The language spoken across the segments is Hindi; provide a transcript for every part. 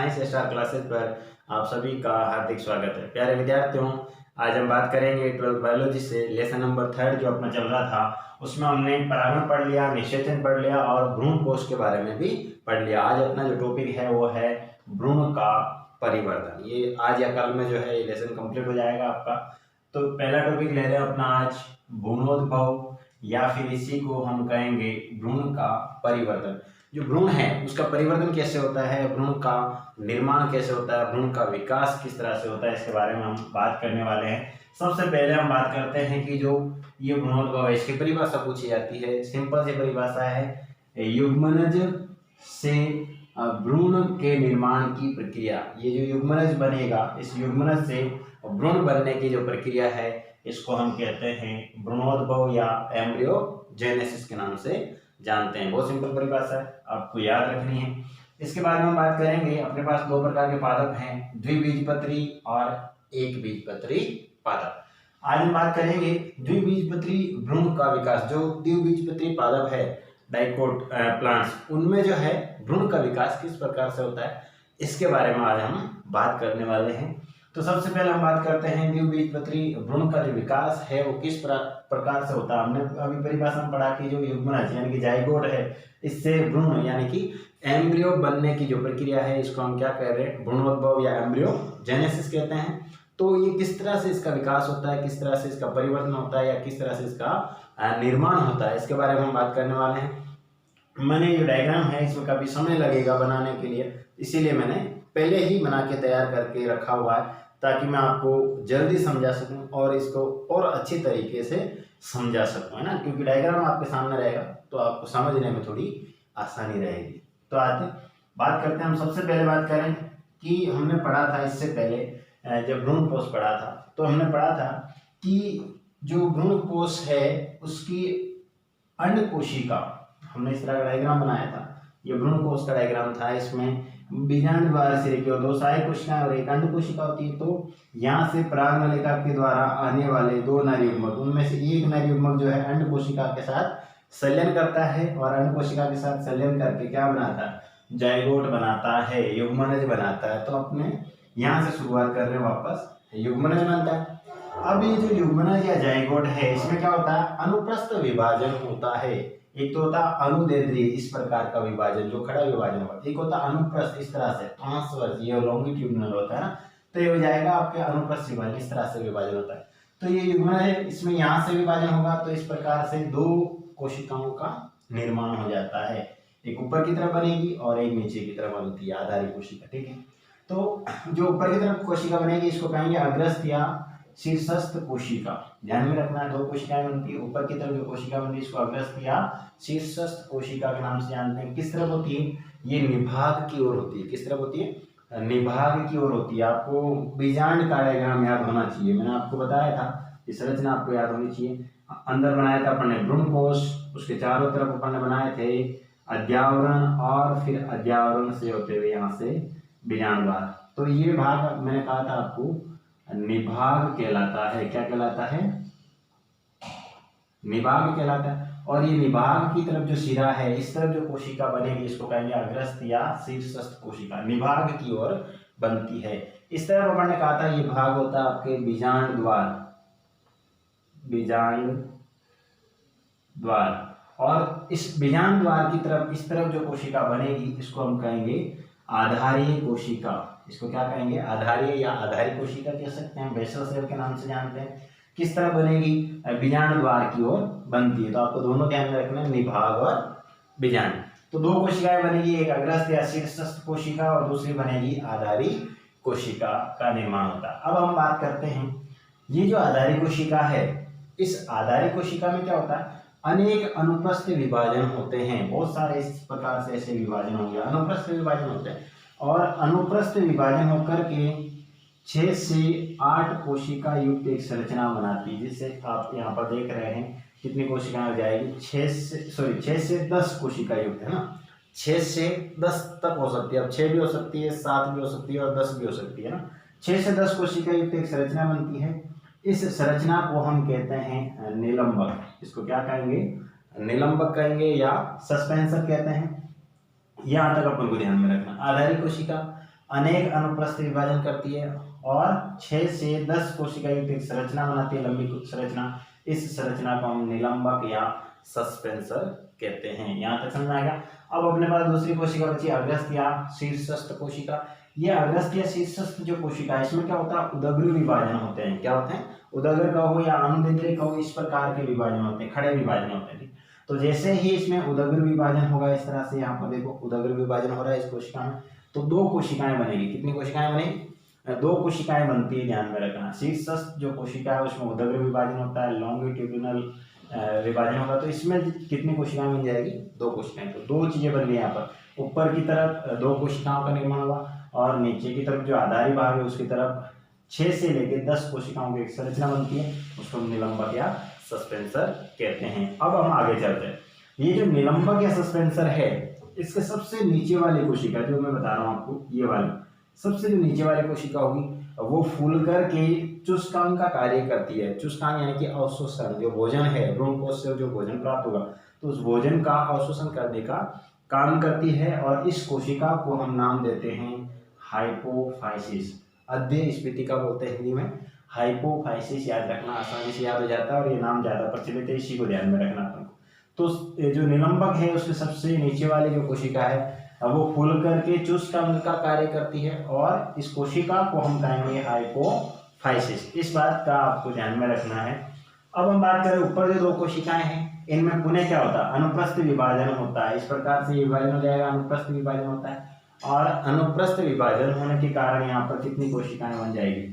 साइंस स्टार क्लासेस पर आप सभी का हार्दिक स्वागत है। प्यारे विद्यार्थियों, आज हम बात करेंगे 12th बायोलॉजी से लेसन नंबर 3 जो अपना चल रहा था, उसमें हमने परागण पढ़ लिया, निषेचन पढ़ लिया और भ्रूण कोश के बारे में भी पढ़ लिया। आज अपना जो टॉपिक है वो है भ्रूण का परिवर्तन। ये आज या कल में जो है ये लेसन कंप्लीट हो जाएगा आपका। तो पहला टॉपिक ले रहे हैं अपना आज भ्रूणोद्भव, या फिर इसी को हम कहेंगे भ्रूण का परिवर्तन। जो भ्रूण है उसका परिवर्तन कैसे होता है, भ्रूण का निर्माण कैसे होता है, भ्रूण का विकास किस तरह से होता है, इसके बारे में हम बात करने वाले हैं। सबसे पहले हम बात करते हैं कि जो ये भ्रूणोद्भव है इसकी परिभाषा पूछी जाती है। सिंपल सी परिभाषा है, युग्मनज से भ्रूण के निर्माण की प्रक्रिया। ये जो युग्मनज बनेगा, इस युग्मनज से भ्रूण बनने की जो प्रक्रिया है इसको हम कहते हैं भ्रूणोद्भव या एम्ब्रियोजेनेसिस के नाम से जानते हैं। बहुत सिंपल परिभाषा है, आपको याद रखनी है। इसके बाद में हम बात करेंगे, अपने पास दो प्रकार के पादप हैं, द्विबीजपत्री और एक बीजपत्री पादप। आज हम बात करेंगे द्विबीजपत्री भ्रूण का विकास। जो द्विबीजपत्री पादप है, डाइकोट प्लांट्स, उनमें जो है भ्रूण का विकास किस प्रकार से होता है, इसके बारे में आज हम बात करने वाले हैं। तो सबसे पहले हम बात करते हैं द्विबीजपत्री भ्रूण का जो विकास है वो किस प्रकार से होता है। हमने अभी परिभाषा में पढ़ा कि जो युग्मनज यानी कि जाइगोट है, इससे भ्रूण यानी कि एम्ब्रियो बनने की जो प्रक्रिया है इसको हम क्या कह रहे हैं, भ्रूणोद्भव या एम्ब्रियोजेनेसिस कहते हैं। तो ये किस तरह से इसका विकास होता है, किस तरह से इसका परिवर्तन होता है या किस तरह से इसका निर्माण होता है, इसके बारे में हम बात करने वाले हैं। मैंने जो डायग्राम है इसमें काफी समय लगेगा बनाने के लिए, इसीलिए मैंने पहले ही बना के तैयार करके रखा हुआ है ताकि मैं आपको जल्दी समझा सकूं और इसको और अच्छी तरीके से समझा सकूं, है ना। क्योंकि डायग्राम आपके सामने रहेगा तो आपको समझने में थोड़ी आसानी रहेगी। तो आज बात करते हैं, हम सबसे पहले बात करें कि हमने पढ़ा था इससे पहले जब भ्रूण कोश पढ़ा था तो हमने पढ़ा था कि जो भ्रूण कोश है उसकी अंड कोशिका, हमने इस तरह का डायग्राम बनाया था। ये भ्रूण कोश का डायग्राम था। इसमें बीजांड द्वार से की दो सहायक कोशिकाएं और एक अंड कोशिका होती है। तो यहाँ से परागनलिका के द्वारा आने वाले दो नर युग्मक, उनमें से एक नर युग्मक जो है अंड कोशिका के साथ संलयन करता है और अंड कोशिका के साथ संलयन करके क्या बनाता है, जाइगोट बनाता है, युग्मनज बनाता है। तो अपने यहाँ से शुरुआत कर रहे हैं, वापस युग्मनज बनता है। अब ये जो युग्मनज या जाइगोट है इसमें क्या होता है, अनुप्रस्थ विभाजन होता है। एक तो होता है अनुदैर्ध्य, इस प्रकार का विभाजन जो खड़ा विभाजन होता है। एक होता है अनुप्रस्थ, इस तरह से ट्रांसवर्स, ये लॉन्गिट्यूडिनल होता है ना। तो ये हो जाएगा आपके अनुप्रस्थ विभाजन, इस तरह से विभाजन होता है। तो ये युग्मनज है, इसमें यहाँ से विभाजन होगा तो इस प्रकार से दो कोशिकाओं का निर्माण हो जाता है। एक ऊपर की तरफ बनेगी और एक नीचे की तरफ बनती है, आधारी कोशिका। ठीक है, तो जो ऊपर की तरफ कोशिका बनेगी इसको कहेंगे अग्रस्थ या शीर्षस्थ कोशिका। ध्यान में रखना, दो कोशिकाएं बनती है, ऊपर की तरफ जो कोशिका बनती है इसको अग्रस्थ या शीर्षस्थ कोशिका के नाम से जानते हैं। किस तरफ होती है, ये निभाग की ओर होती है। किस तरफ होती है, निभाग की ओर होती है। आपको बीजांड का डायग्राम याद होना चाहिए, मैंने आपको बताया था, ये संरचना आपको याद होनी चाहिए। अंदर बनाया था अपन ने भ्रूण कोश, उसके चारों तरफ अपन ने बनाए थे अध्यावरण और फिर अध्यावरण से होते हुए यहाँ से बीजांड द्वार। तो ये भाग मैंने कहा था आपको निभाग कहलाता है। क्या कहलाता है, निभाग कहलाता है। और ये निभाग की तरफ जो सिरा है, इस तरफ जो कोशिका बनेगी इसको कहेंगे अग्रस्थ या शीर्षस्थ कोशिका, निभाग की ओर बनती है। इस तरफ अपन ने कहा था ये भाग होता है आपके बीजांड द्वार, बीजांड द्वार। और इस बीजांड द्वार की तरफ, इस तरफ जो कोशिका बनेगी इसको हम कहेंगे आधारीय कोशिका। इसको क्या कहेंगे, आधारीय या आधारी कोशिका कह सकते हैं, बेसल सेल के नाम से जानते हैं। किस तरह बनेगी, बीजांड द्वार की ओर बनती है। तो आपको दोनों ध्यान में रखना है, निभाग और बीजांड। तो दो कोशिकाएं बनेगी, एक अग्रस्थ या शीर्षस्थ कोशिका और दूसरी बनेगी आधारी कोशिका का निर्माण होता है। अब हम बात करते हैं, ये जो आधारी कोशिका है, इस आधारी कोशिका में क्या होता है, अनेक अनुप्रस्थ विभाजन होते हैं। बहुत सारे इस प्रकार से ऐसे विभाजन होंगे, अनुप्रस्थ विभाजन होते हैं। और अनुप्रस्थ विभाजन होकर के 6 से 8 कोशिका युक्त एक संरचना बनाती है, जिससे आप यहाँ पर देख रहे हैं कितनी कोशिकाएं हो जाएगी, 6 से 10 कोशिका युक्त, है ना। 6 से 10 तक हो सकती है, अब 6 भी हो सकती है, 7 भी हो सकती है और 10 भी हो सकती है ना। 6 से 10 कोशिका युक्त एक संरचना बनती है। इस संरचना को हम कहते हैं निलंबक। इसको क्या कहेंगे, निलंबक कहेंगे या सस्पेंसर कहते हैं। यहाँ तक अपन को ध्यान में रखना। आधारी कोशिका, अनेक अनुप्रस्थ विभाजन करती है और 6 से 10 कोशिका युक्त एक संरचना बनाती है, लंबी संरचना। इस संरचना को हम निलंबक या सस्पेंसर कहते हैं। यहाँ तक समझ में आएगा। अब अपने पास दूसरी कोशिका बची अग्रस्थ या शीर्षस्थ कोशिका। ये अग्रस्थ या शीर्षस्थ जो कोशिका है, इसमें क्या होता है, उदग्र विभाजन होते हैं। क्या होते हैं, उदग्र का हो या अनुदैर्ध्य का हो, इस प्रकार के विभाजन होते हैं, खड़े विभाजन होते हैं। तो जैसे ही इसमें उदग्र विभाजन होगा, इस तरह से यहाँ पर देखो उदग्र विभाजन हो रहा है इस कोशिका में, तो 2 कोशिकाएं बनेगी। कितनी कोशिकाएं बनेगी, 2 कोशिकाएं बनती है, ध्यान में रखना। शीर्षस्थ जो कोशिका है उसमें उदग्र विभाजन होता है, लॉन्गिट्यूडिनल विभाजन होगा, तो इसमें कितनी कोशिकाएं बन जाएगी, 2 कोशिकाएं। तो 2 चीजें बन गई यहाँ पर। ऊपर की तरफ 2 कोशिकाओं का निर्माण हुआ और नीचे की तरफ जो आधारी भाग है उसकी तरफ 6 से लेकर 10 कोशिकाओं की एक संरचना बनती है, उसको हम निलंबक या सस्पेंसर कहते हैं। अब हम आगे चलते हैं। ये जो निलंबक या सस्पेंसर है, इसके सबसे नीचे वाली कोशिका जो मैं बता रहा हूँ आपको, ये वाली सबसे जो नीचे वाली कोशिका होगी वो फूल करके चुस्कांग का कार्य करती है। चुस्कांग यानी कि अवशोषण, जो भोजन है, भ्रूणकोश से जो भोजन प्राप्त होगा तो उस भोजन का अवशोषण करने का काम करती है और इस कोशिका को हम नाम देते हैं हाइपोफाइसिस। अध्यय स्फीतिका बोलते हैं हिंदी में, हाइपोफाइसिस याद रखना, आसानी से याद हो जाता है और ये नाम ज्यादा प्रचलित है, इसी को ध्यान में रखना तुमको। तो ये जो निलंबक है उसके सबसे नीचे वाली जो कोशिका है वो फूल करके चुस्कांग का कार्य करती है और इस कोशिका को हम कहेंगे हाइपोफाइसिस। इस बात का आपको ध्यान में रखना है। अब हम बात करें ऊपर जो 2 कोशिकाएं हैं, इनमें पुनः क्या होता है, अनुप्रस्थ विभाजन होता है। इस प्रकार से विभाजन हो जाएगा, अनुप्रस्थ विभाजन होता है और अनुप्रस्थ विभाजन होने के कारण यहाँ पर कितनी कोशिकाएं बन जाएगी,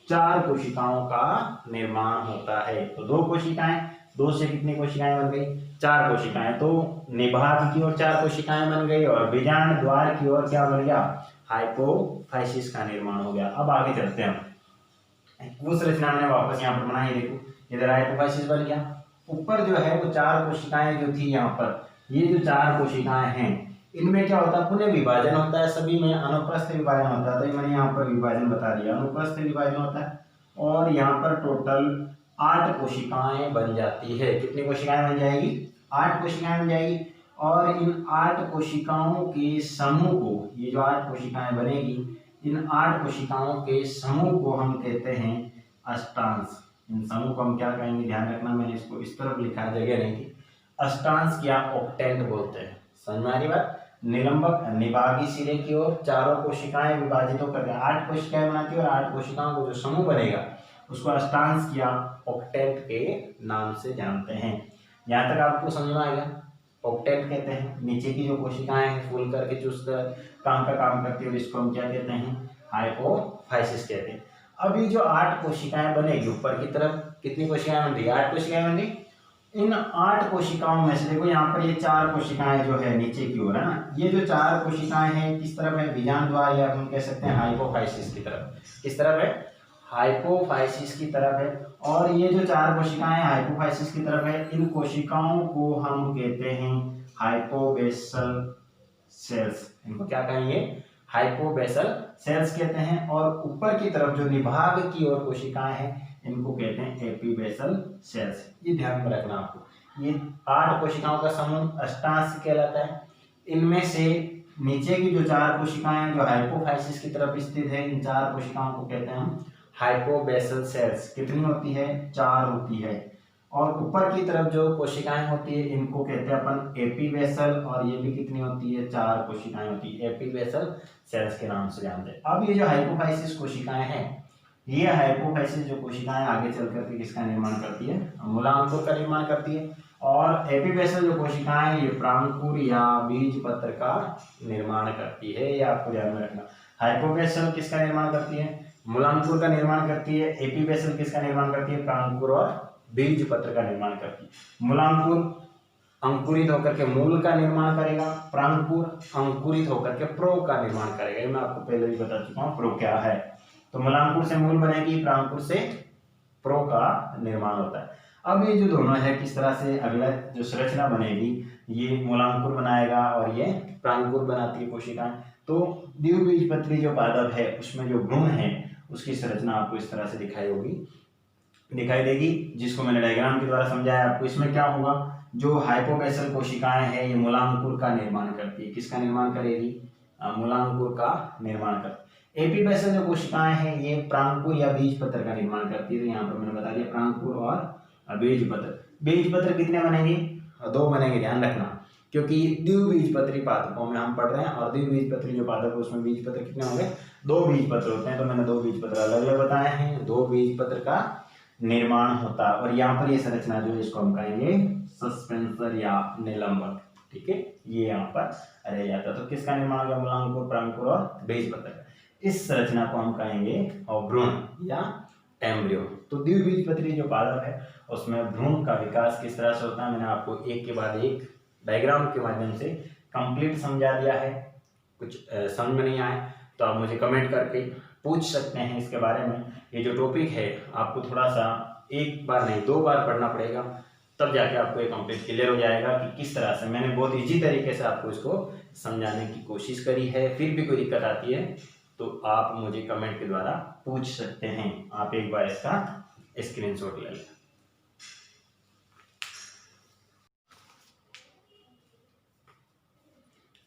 4 कोशिकाओं का निर्माण होता है। तो 2 कोशिकाएं, 2 से कितनी कोशिकाएं बन गई, 4 कोशिकाएं। तो निभाग की ओर 4 कोशिकाएं बन गई और बीजांड द्वार की ओर क्या बन गया, हाइपोफाइसिस का निर्माण हो गया। अब आगे चलते हैं। वो संरचना मैंने वापस यहाँ पर बनाई, देखो इधर हाइपोफाइसिस बन गया। ऊपर जो है वो 4 कोशिकाएं जो थी यहाँ पर, ये जो 4 कोशिकाएं हैं इनमें क्या होता है, पुनः विभाजन होता है। सभी में अनुप्रस्थ विभाजन होता है, तो मैंने यहाँ पर विभाजन बता दिया, अनुप्रस्थ विभाजन होता है और यहाँ पर टोटल 8 कोशिकाएं बन जाती है। कितनी कोशिकाएं बन जाएगी, 8 कोशिकाएं बन जाएगी। और इन 8 कोशिकाओं के समूह को, ये जो 8 कोशिकाएं बनेगी, इन 8 कोशिकाओं के समूह को हम कहते हैं अष्टांश। इन समूह को हम क्या कहेंगे, ध्यान रखना, मैंने इसको इस तरफ लिखा, जगह नहीं थी। अष्टांश या ऑक्टेंट बोलते हैं। समझ में आ रही बात। निलंबक निभागी सिरे की ओर 4 कोशिकाएं विभाजित होकर 8 कोशिकाएं बनाती है और 8 कोशिकाओं को जो समूह बनेगा उसको अष्टांश या ऑक्टेंट के नाम से जानते हैं। यहाँ तक आपको समझ में आ गया, ऑक्टेंट कहते हैं। नीचे की जो कोशिकाएं हैं फूल करके चुस्कांग का काम करती है और इसको हम क्या कहते हैं, हाइपोफाइसिस कहते हैं। अब ये जो 8 कोशिकाएं बनेगी, ऊपर की तरफ कितनी कोशिकाएं बन रही, 8 कोशिकाएं बन रही। इन 8 कोशिकाओं में से देखो यहाँ पर ये 4 कोशिकाएं जो है नीचे की ओर है ना, ये जो 4 कोशिकाएं हैं किस तरफ है, बीजांड द्वार या हम कह सकते हैं हाइपोफाइसिस की तरफ। किस तरफ है, हाइपोफाइसिस की तरफ है। और ये जो 4 कोशिकाएं हाइपोफाइसिस की तरफ है, इन कोशिकाओं को हम कहते हैं हाइपोबेसल सेल्स। इनको क्या कहेंगे, हाइपोबेसल सेल्स कहते हैं। और ऊपर की तरफ जो निभाग की ओर कोशिकाएं हैं इनको कहते हैं एपीबेसल सेल्स। ये ध्यान में रखना आपको। ये 8 कोशिकाओं का समूह अष्टांश कहलाता है। इनमें से नीचे की जो 4 कोशिकाएं जो हाइपोफाइसिस की तरफ स्थित है, इन 4 कोशिकाओं को कहते हैं हम हाइपोबेसल सेल्स। कितनी होती है, 4 होती है। और ऊपर की तरफ जो कोशिकाएं होती है इनको कहते हैं अपन एपीबेसल, और ये भी कितनी होती है, 4 कोशिकाएं होती है, एपीबेसल सेल्स के नाम से जानते हैं। अब ये जो हाइपोफाइसिस कोशिकाएं हैं, ये हाइपोफाइसिस जो कोशिकाएं आगे चल करके किसका निर्माण करती है, मूलांकुर का निर्माण करती है। और एपीबेसल जो कोशिकाएं ये प्रांकुर या बीज पत्र का निर्माण करती है। ये आपको ध्यान में रखना। हाइपोबेसल किसका निर्माण करती है, मूलांकुर का निर्माण करती है। एपीबेसल किसका निर्माण करती है, प्रांकुर और बीज पत्र का निर्माण करती है। मूलांकुर अंकुरित होकर के मूल का निर्माण करेगा, प्रांकुर अंकुरित होकर के प्रो का निर्माण करेगा। ये मैं आपको पहले भी बता चुका हूँ प्रो क्या है। तो मूलांकुर से मूल बनेगी, प्रांकुर से प्रो का निर्माण होता है। अब ये जो दोनों है किस तरह से अगला जो संरचना बनेगी, ये मूलांकुर बनाएगा और ये प्रांकुर बनाती है कोशिकाएं। तो द्विबीजपत्री जो पादप है उसमें जो भ्रूण है उसकी संरचना आपको इस तरह से दिखाई देगी, जिसको मैंने डायग्राम के द्वारा समझाया आपको। इसमें क्या होगा, जो हाइपोबेसल कोशिकाएं हैं ये मूलांकुर का निर्माण करती है। किसका निर्माण करेगी, मूलांकुर का निर्माण करती है। एपीबेसल जो कोशिकाएं हैं ये प्रांकुर या बीज पत्र का निर्माण करती है। तो यहाँ पर मैंने बता दिया प्रांकुर और बीज पत्र। बीज पत्र कितने बनेंगे? 2 बनेंगे, ध्यान रखना, क्योंकि द्विबीजपत्री पादपों में हम पढ़ रहे हैं और द्विबीजपत्री जो पादप है उसमें बीज पत्र कितने होंगे? 2 बीज पत्र होते हैं। तो मैंने 2 बीज पत्र अलग अलग बताए हैं। 2 बीज पत्र का निर्माण होता है और यहाँ पर ये संरचना जो है इसको हम कहेंगे सस्पेंसर या निलंबक। ठीक है, ये यहाँ पर रह जाता है। तो किसका निर्माण होगा? मूलांकुर, प्रांकुर और बीज पत्र। इस संरचना को हम कहेंगे भ्रूण या एम्ब्रियो। तो द्विबीजपत्री जो पादप है उसमें भ्रूण का विकास किस तरह से होता है मैंने आपको एक के बाद एक डायग्राम के माध्यम से कंप्लीट समझा दिया है। कुछ समझ में नहीं आए तो आप मुझे कमेंट करके पूछ सकते हैं इसके बारे में। ये जो टॉपिक है आपको थोड़ा सा एक बार नहीं 2 बार पढ़ना पड़ेगा, तब जाके आपको ये कंप्लीट क्लियर हो जाएगा कि किस तरह से मैंने बहुत इजी तरीके से आपको इसको समझाने की कोशिश करी है। फिर भी कोई दिक्कत आती है तो आप मुझे कमेंट के द्वारा पूछ सकते हैं। आप एक बार इसका स्क्रीनशॉट ले लें।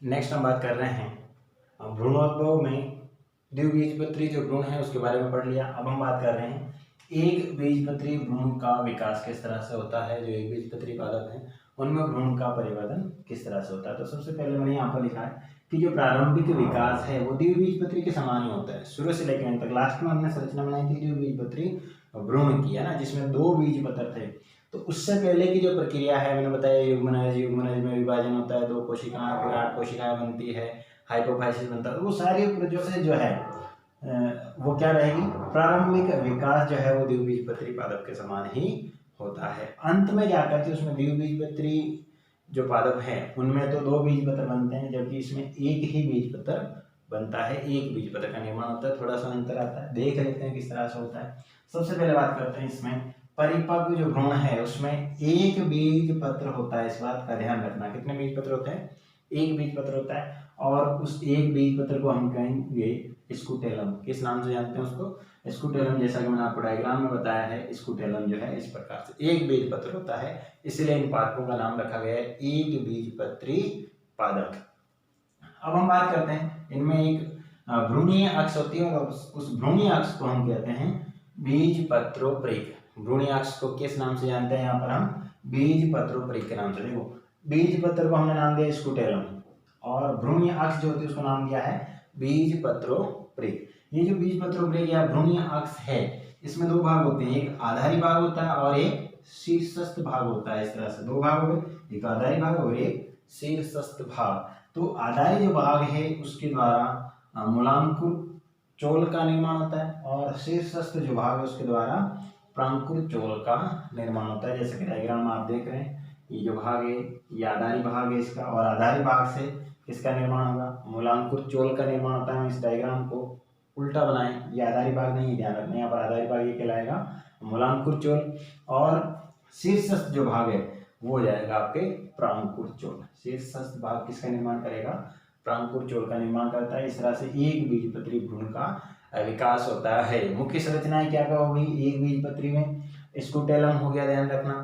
नेक्स्ट हम बात कर रहे हैं भ्रूणोद्भव में द्विबीजपत्री जो भ्रूण है उसके बारे में पढ़ लिया। अब हम बात कर रहे हैं एक बीजपत्री भ्रूण का विकास किस तरह से होता है। जो एक बीजपत्री पादप है उनमें भ्रूण का परिवर्तन किस तरह से होता है। तो सबसे पहले मैंने यहाँ पर लिखा है कि जो प्रारंभिक विकास है वो द्विबीजपत्री के समान ही होता है, शुरू से लेकर अंत तक। लास्ट में हमने संरचना बनाई थी द्विबीजपत्री भ्रूण की, है ना, जिसमें 2 बीज पत्र थे। तो उससे पहले की जो प्रक्रिया है मैंने बताया युग्मनज, युग्मनज में विभाजन होता है, 2 कोशिकाएं, फिर 8 कोशिकाएं बनती है, हाइपोफाइसिस बनता है। वो सारी प्रोसेस जो है वो क्या रहेगी? प्रारंभिक विकास जो है वो द्विबीजपत्री पादप के समान ही होता है। अंत में जाकर के उसमें द्विबीजपत्री जो पादप है उनमें तो 2 बीज पत्र बनते हैं, जबकि इसमें एक ही बीज पत्र बनता है, एक बीज पत्र का निर्माण होता है। थोड़ा सा अंतर आता है, देख लेते हैं किस तरह से होता है। सबसे पहले बात करते हैं इसमें परिपक्व जो भ्रूण है उसमें एक बीज पत्र होता है। इस बात का ध्यान रखना, कितने बीज पत्र होते हैं? एक बीज पत्र होता है और उस एक बीज पत्र को हम कहेंगे स्कूटेलम। किस नाम से जानते हैं उसको? स्कूटेलम। जैसा कि मैंने आपको डायग्राम में बताया है, स्कूटेलम जो है इस प्रकार से एक बीज पत्र होता है, इसलिए इन पादपों का नाम रखा गया है एक बीजपत्री पादप। अब हम बात करते हैं इनमें एक भ्रूणीय अक्ष होती है और उस भ्रूणीय अक्ष को हम कहते हैं बीजपत्रोपरिक। भ्रूणीय अक्ष को किस नाम से जानते हैं? यहाँ पर हम बीजपत्रोपरिक के नाम से। देखो, बीज पत्र को हमने नाम दिया स्कूटेलम और भ्रूणीय अक्ष जो होती है उसको नाम दिया है बीजपत्रोपरिक। ये जो बीजपत्रोपरिक या भ्रूणीय अक्ष है इसमें 2 भाग होते हैं, एक आधारी भाग होता है और एक शीर्षस्थ भाग होता है। इस तरह से 2 भाग हो गए, एक आधारी भाग और एक शीर्षस्थ भाग। तो आधारी जो भाग है उसके द्वारा मूलांकुर चोल का निर्माण होता है और शीर्षस्थ जो भाग है उसके द्वारा प्रांकुर चोल का निर्माण होता है। जैसे कि डायग्राम आप देख रहे हैं, ये जो भाग है ये आधारी भाग है इसका, और आधारी भाग से किसका निर्माण होगा? मूलांकुर चोल का निर्माण होता है। हम इस डायग्राम को उल्टा बनाएं, ये आधारी भाग नहीं, ध्यान रखना यहाँ पर आधारी भाग ये कहलाएगा मूलांकुर चोल और शीर्षस्थ जो भाग है वो जाएगा आपके प्रांकुर चोल। शीर्षस्थ भाग किसका निर्माण करेगा? प्रांकुर चोल का निर्माण करता है। इस तरह से एक बीजपत्री भ्रूण का विकास होता है। मुख्य संरचनाएं क्या क्या होगी एक बीजपत्री में? स्कूटेलम हो गया, ध्यान रखना।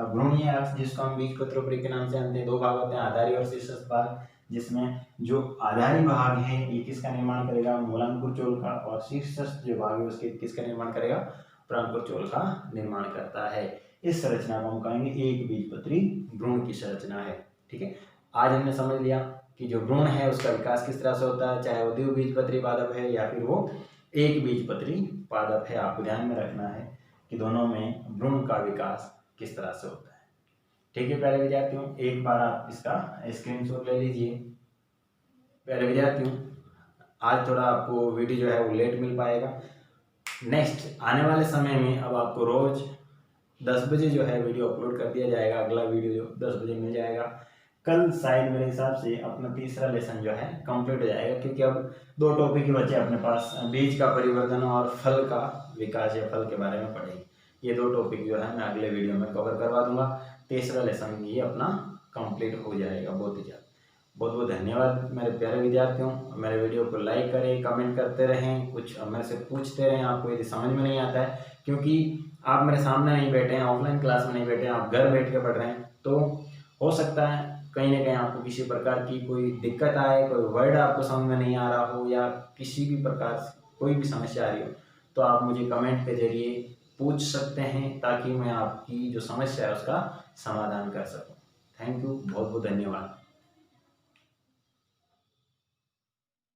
भ्रूणीय अक्ष जिसको हम बीजपत्रोपरिक के नाम से जानते हैं, 2 भाग होते हैं, आधारी और शीर्षस्थ भाग, जिसमें जो आधारी भाग है ये किसका निर्माण करेगा? मूलांकुर चोल का, और शीर्षस्थ जो भाग है उसके किसका निर्माण करेगा? प्रांकुर चोल का निर्माण करता है। इस संरचना को हम कहेंगे एक बीजपत्री भ्रूण की संरचना है। ठीक है, आज हमने समझ लिया कि जो भ्रूण है उसका विकास किस तरह से होता है, चाहे वो द्विबीजपत्री पादप है या फिर वो एक बीजपत्री पादप है। आपको ध्यान में रखना है कि दोनों में भ्रूण का विकास किस तरह से होता है। ठीक है प्यारे विद्यार्थियों, एक बार आप इसका स्क्रीनशॉट ले लीजिए। प्यारे विद्यार्थियों, आज थोड़ा आपको वीडियो जो है वो लेट मिल पाएगा। नेक्स्ट आने वाले समय में अब आपको रोज 10 बजे जो है वीडियो अपलोड कर दिया जाएगा। अगला वीडियो जो 10 बजे मिल जाएगा। कल शायद मेरे हिसाब से अपना तीसरा लेसन जो है कंप्लीट हो जाएगा, क्योंकि अब 2 टॉपिक ही बचे अपने पास, बीज का परिवर्तन और फल का विकास या फल के बारे में पढ़ेंगे। ये 2 टॉपिक जो है मैं अगले वीडियो में कवर करवा दूंगा। तीसरा लेसन ये अपना कंप्लीट हो जाएगा बहुत ही जल्द। बहुत बहुत धन्यवाद मेरे प्यारे विद्यार्थियों। मेरे वीडियो को लाइक करें, कमेंट करते रहें, कुछ मेरे से पूछते रहें। आपको यदि समझ में नहीं आता है, क्योंकि आप मेरे सामने नहीं बैठे हैं, ऑफलाइन क्लास में नहीं बैठे हैं, आप घर बैठ के पढ़ रहे हैं, तो हो सकता है कहीं ना कहीं आपको किसी प्रकार की कोई दिक्कत आए, कोई वर्ड आपको समझ में नहीं आ रहा हो या किसी भी प्रकार से कोई भी समस्या आ रही हो, तो आप मुझे कमेंट के जरिए पूछ सकते हैं ताकि मैं आपकी जो समस्या है उसका समाधान कर सकूं। थैंक यू, बहुत बहुत धन्यवाद।